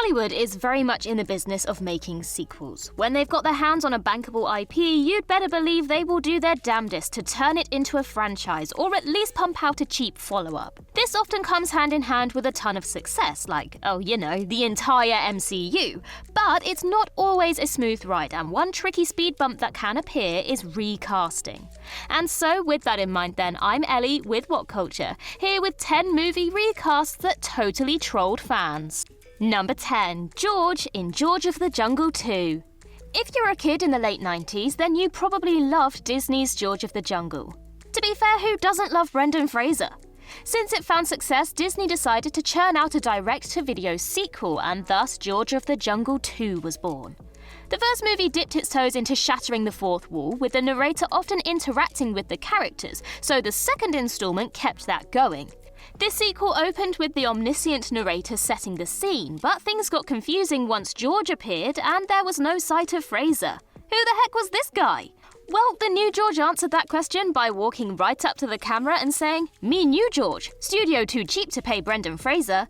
Hollywood is very much in the business of making sequels. When they've got their hands on a bankable IP, you'd better believe they will do their damnedest to turn it into a franchise, or at least pump out a cheap follow-up. This often comes hand in hand with a ton of success, like, oh, you know, the entire MCU. But it's not always a smooth ride, and one tricky speed bump that can appear is recasting. And so, with that in mind then, I'm Ellie with What Culture, here with 10 movie recasts that totally trolled fans. Number 10. George in George of the Jungle 2. If you're a kid in the late 90s, then you probably loved Disney's George of the Jungle. To be fair, who doesn't love Brendan Fraser? Since it found success, Disney decided to churn out a direct-to-video sequel, and thus George of the Jungle 2 was born. The first movie dipped its toes into shattering the fourth wall, with the narrator often interacting with the characters, so the second installment kept that going. This sequel opened with the omniscient narrator setting the scene, but things got confusing once George appeared and there was no sight of Fraser. Who the heck was this guy? Well, the new George answered that question by walking right up to the camera and saying, "Me new George, studio too cheap to pay Brendan Fraser."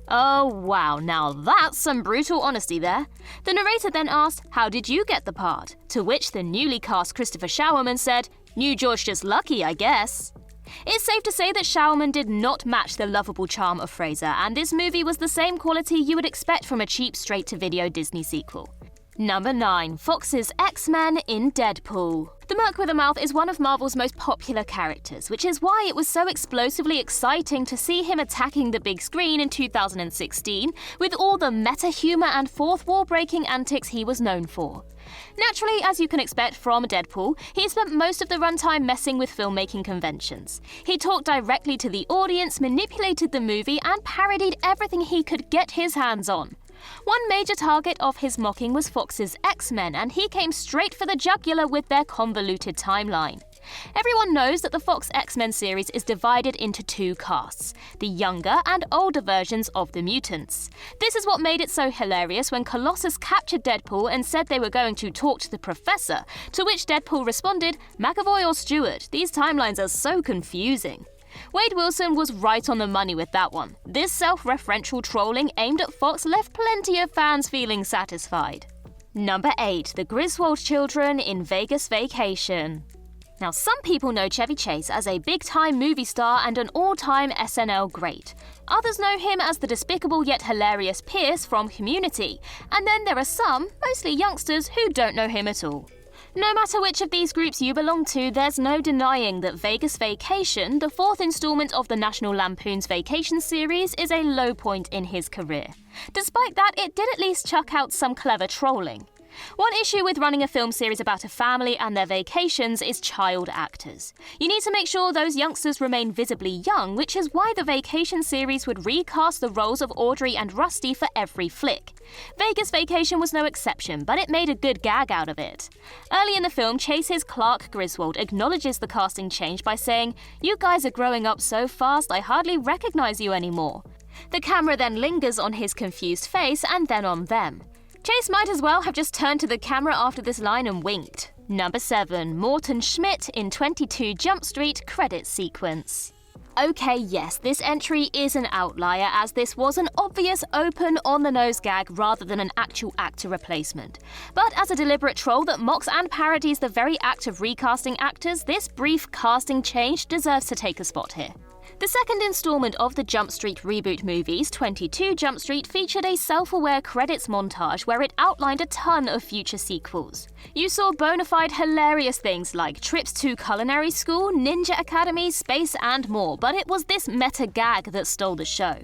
Oh wow, now that's some brutal honesty there. The narrator then asked, "How did you get the part?" To which the newly cast Christopher Showerman said, "New George just lucky, I guess." It's safe to say that Showerman did not match the lovable charm of Fraser, and this movie was the same quality you would expect from a cheap straight-to-video Disney sequel. Number 9. Fox's X-Men in Deadpool. The Merc with a Mouth is one of Marvel's most popular characters, which is why it was so explosively exciting to see him attacking the big screen in 2016 with all the meta-humor and fourth wall-breaking antics he was known for. Naturally, as you can expect from Deadpool, he spent most of the runtime messing with filmmaking conventions. He talked directly to the audience, manipulated the movie, and parodied everything he could get his hands on. One major target of his mocking was Fox's X-Men, and he came straight for the jugular with their convoluted timeline. Everyone knows that the Fox X-Men series is divided into two casts, the younger and older versions of the mutants. This is what made it so hilarious when Colossus captured Deadpool and said they were going to talk to the Professor, to which Deadpool responded, "McAvoy or Stewart, these timelines are so confusing." Wade Wilson was right on the money with that one. This self-referential trolling aimed at Fox left plenty of fans feeling satisfied. Number 8. The Griswold Children in Vegas Vacation. Now, some people know Chevy Chase as a big-time movie star and an all-time SNL great. Others know him as the despicable yet hilarious Pierce from Community. And then there are some, mostly youngsters, who don't know him at all. No matter which of these groups you belong to, there's no denying that Vegas Vacation, the fourth installment of the National Lampoon's Vacation series, is a low point in his career. Despite that, it did at least chuck out some clever trolling. One issue with running a film series about a family and their vacations is child actors. You need to make sure those youngsters remain visibly young, which is why the Vacation series would recast the roles of Audrey and Rusty for every flick. Vegas Vacation was no exception, but it made a good gag out of it. Early in the film, Chase's Clark Griswold acknowledges the casting change by saying, "You guys are growing up so fast, I hardly recognize you anymore." The camera then lingers on his confused face and then on them. Chase might as well have just turned to the camera after this line and winked. Number 7. Morton SCHMIDT in 22 Jump Street credit sequence. Okay, yes, this entry is an outlier, as this was an obvious open on-the-nose gag rather than an actual actor replacement. But as a deliberate troll that mocks and parodies the very act of recasting actors, this brief casting change deserves to take a spot here. The second installment of the Jump Street reboot movies, 22 Jump Street, featured a self-aware credits montage where it outlined a ton of future sequels. You saw bona fide hilarious things like trips to culinary school, ninja academy, space, and more, but it was this meta gag that stole the show.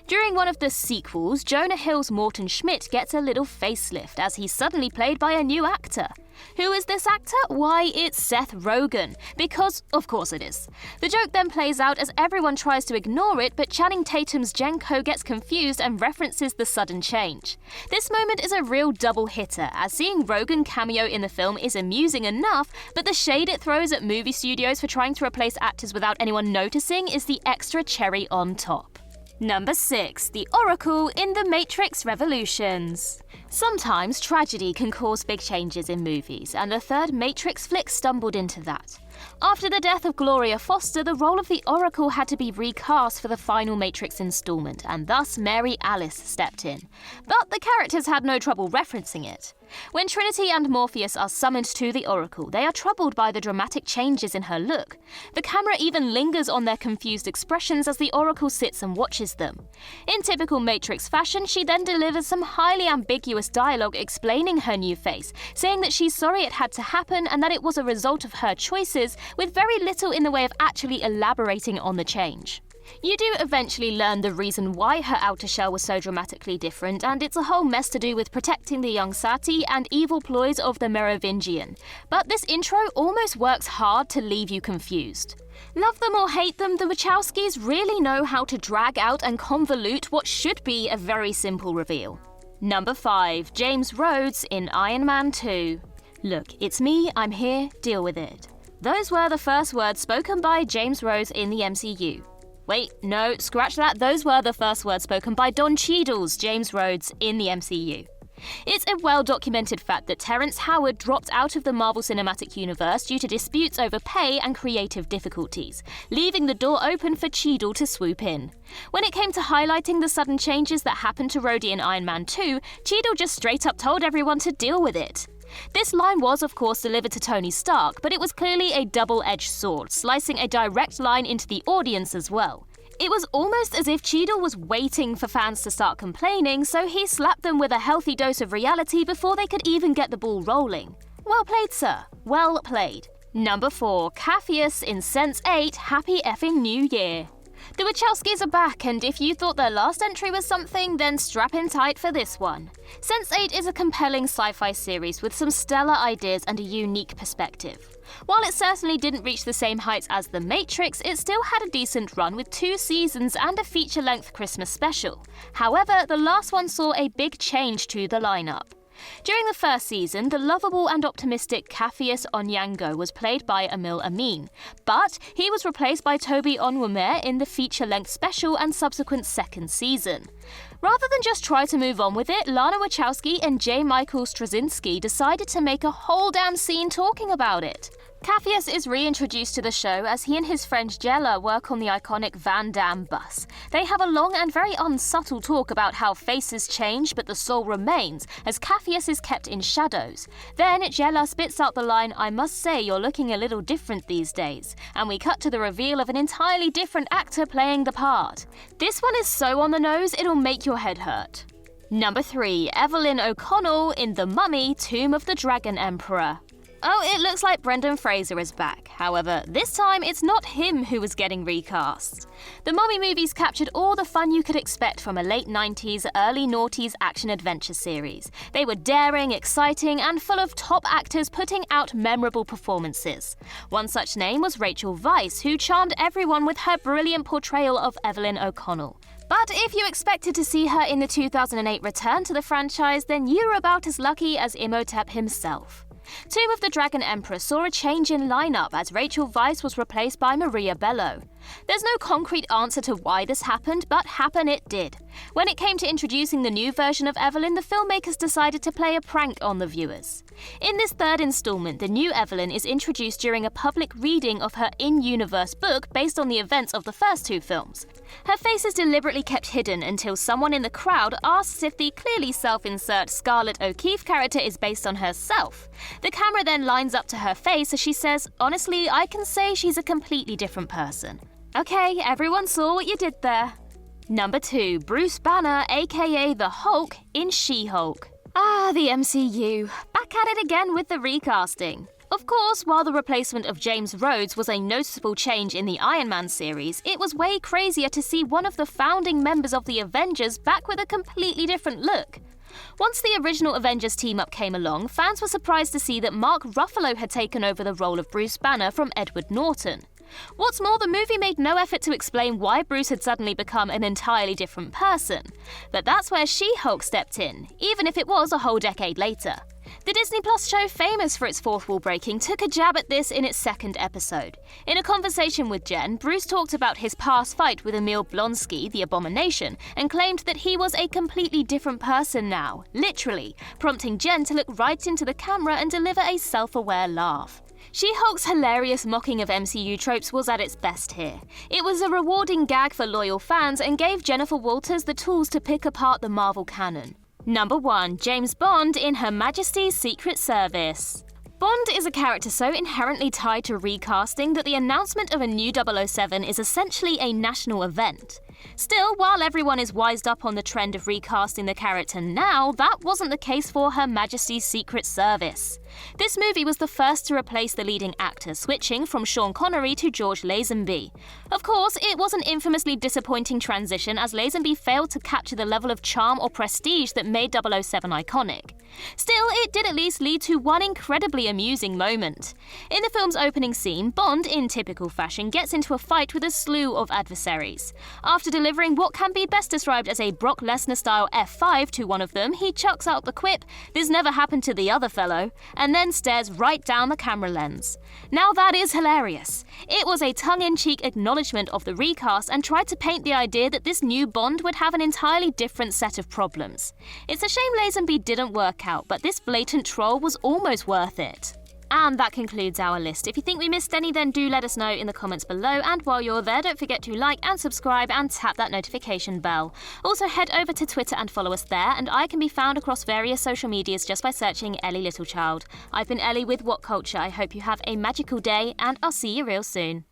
During one of the sequels, Jonah Hill's Morton SCHMIDT gets a little facelift as he's suddenly played by a new actor. Who is this actor? Why, it's Seth Rogen. Because, of course it is. The joke then plays out as everyone tries to ignore it, but Channing Tatum's Jenko gets confused and references the sudden change. This moment is a real double hitter, as seeing Rogen cameo in the film is amusing enough, but the shade it throws at movie studios for trying to replace actors without anyone noticing is the extra cherry on top. Number 6. The Oracle in The Matrix Revolutions. Sometimes tragedy can cause big changes in movies, and the third Matrix flick stumbled into that. After the death of Gloria Foster, the role of the Oracle had to be recast for the final Matrix installment, and thus Mary Alice stepped in. But the characters had no trouble referencing it. When Trinity and Morpheus are summoned to the Oracle, they are troubled by the dramatic changes in her look. The camera even lingers on their confused expressions as the Oracle sits and watches them. In typical Matrix fashion, she then delivers some highly ambiguous dialogue explaining her new face, saying that she's sorry it had to happen and that it was a result of her choices, with very little in the way of actually elaborating on the change. You do eventually learn the reason why her outer shell was so dramatically different, and it's a whole mess to do with protecting the young Sati and evil ploys of the Merovingian. But this intro almost works hard to leave you confused. Love them or hate them, the Wachowskis really know how to drag out and convolute what should be a very simple reveal. Number 5. James Rhodes in Iron Man 2. Look, it's me, I'm here, deal with it. Those were the first words spoken by James Rhodes in the MCU. Wait, no, scratch that. Those were the first words spoken by Don Cheadle's James Rhodes in the MCU. It's a well-documented fact that Terrence Howard dropped out of the Marvel Cinematic Universe due to disputes over pay and creative difficulties, leaving the door open for Cheadle to swoop in. When it came to highlighting the sudden changes that happened to Rhodey in Iron Man 2, Cheadle just straight up told everyone to deal with it. This line was, of course, delivered to Tony Stark, but it was clearly a double-edged sword, slicing a direct line into the audience as well. It was almost as if Cheadle was waiting for fans to start complaining, so he slapped them with a healthy dose of reality before they could even get the ball rolling. Well played, sir. Well played. Number 4. Capheus in Sense8, Happy Effing New Year. The Wachowskis are back, and if you thought their last entry was something, then strap in tight for this one. Sense8 is a compelling sci-fi series with some stellar ideas and a unique perspective. While it certainly didn't reach the same heights as The Matrix, it still had a decent run with 2 seasons and a feature-length Christmas special. However, the last one saw a big change to the lineup. During the first season, the lovable and optimistic Capheus Onyango was played by Emil Amin, but he was replaced by Toby Onwueme in the feature-length special and subsequent second season. Rather than just try to move on with it, Lana Wachowski and J. Michael Straczynski decided to make a whole damn scene talking about it. Capheus is reintroduced to the show as he and his friend Jella work on the iconic Van Damme bus. They have a long and very unsubtle talk about how faces change but the soul remains, as Capheus is kept in shadows. Then Jella spits out the line, "I must say you're looking a little different these days," and we cut to the reveal of an entirely different actor playing the part. This one is so on the nose it'll make your head hurt. Number 3. Evelyn O'Connell in The Mummy, Tomb of the Dragon Emperor. Oh, it looks like Brendan Fraser is back. However, this time it's not him who was getting recast. The Mummy movies captured all the fun you could expect from a late 90s, early noughties action-adventure series. They were daring, exciting, and full of top actors putting out memorable performances. One such name was Rachel Weisz, who charmed everyone with her brilliant portrayal of Evelyn O'Connell. But if you expected to see her in the 2008 return to the franchise, then you were about as lucky as Imhotep himself. Tomb of the Dragon Emperor saw a change in lineup as Rachel Weisz was replaced by Maria Bello. There's no concrete answer to why this happened, but happen it did. When it came to introducing the new version of Evelyn, the filmmakers decided to play a prank on the viewers. In this third installment, the new Evelyn is introduced during a public reading of her in-universe book based on the events of the first 2 films. Her face is deliberately kept hidden until someone in the crowd asks if the clearly self-insert Scarlett O'Keefe character is based on herself. The camera then lines up to her face as she says, "Honestly, I can say she's a completely different person." Okay, everyone saw what you did there. Number 2. Bruce Banner, aka the Hulk, in She-Hulk. Ah, the MCU. Back at it again with the recasting. Of course, while the replacement of James Rhodes was a noticeable change in the Iron Man series, it was way crazier to see one of the founding members of the Avengers back with a completely different look. Once the original Avengers team-up came along, fans were surprised to see that Mark Ruffalo had taken over the role of Bruce Banner from Edward Norton. What's more, the movie made no effort to explain why Bruce had suddenly become an entirely different person. But that's where She-Hulk stepped in, even if it was a whole decade later. The Disney Plus show, famous for its fourth wall breaking, took a jab at this in its second episode. In a conversation with Jen, Bruce talked about his past fight with Emil Blonsky, the Abomination, and claimed that he was a completely different person now, literally, prompting Jen to look right into the camera and deliver a self-aware laugh. She-Hulk's hilarious mocking of MCU tropes was at its best here. It was a rewarding gag for loyal fans and gave Jennifer Walters the tools to pick apart the Marvel canon. Number 1. James Bond in Her Majesty's Secret Service. Bond is a character so inherently tied to recasting that the announcement of a new 007 is essentially a national event. Still, while everyone is wised up on the trend of recasting the character now, that wasn't the case for Her Majesty's Secret Service. This movie was the first to replace the leading actor, switching from Sean Connery to George Lazenby. Of course, it was an infamously disappointing transition as Lazenby failed to capture the level of charm or prestige that made 007 iconic. Still, it did at least lead to one incredibly amusing moment. In the film's opening scene, Bond, in typical fashion, gets into a fight with a slew of adversaries. After delivering what can be best described as a Brock Lesnar-style F5 to one of them, he chucks out the quip, "This never happened to the other fellow," and then stares right down the camera lens. Now that is hilarious. It was a tongue-in-cheek acknowledgement of the recast and tried to paint the idea that this new Bond would have an entirely different set of problems. It's a shame Lazenby didn't work out, but this blatant troll was almost worth it. And that concludes our list. If you think we missed any, then do let us know in the comments below, and while you're there, don't forget to like and subscribe and tap that notification bell. Also head over to Twitter and follow us there, and I can be found across various social medias just by searching Ellie Littlechild. I've been Ellie with What Culture. I hope you have a magical day, and I'll see you real soon.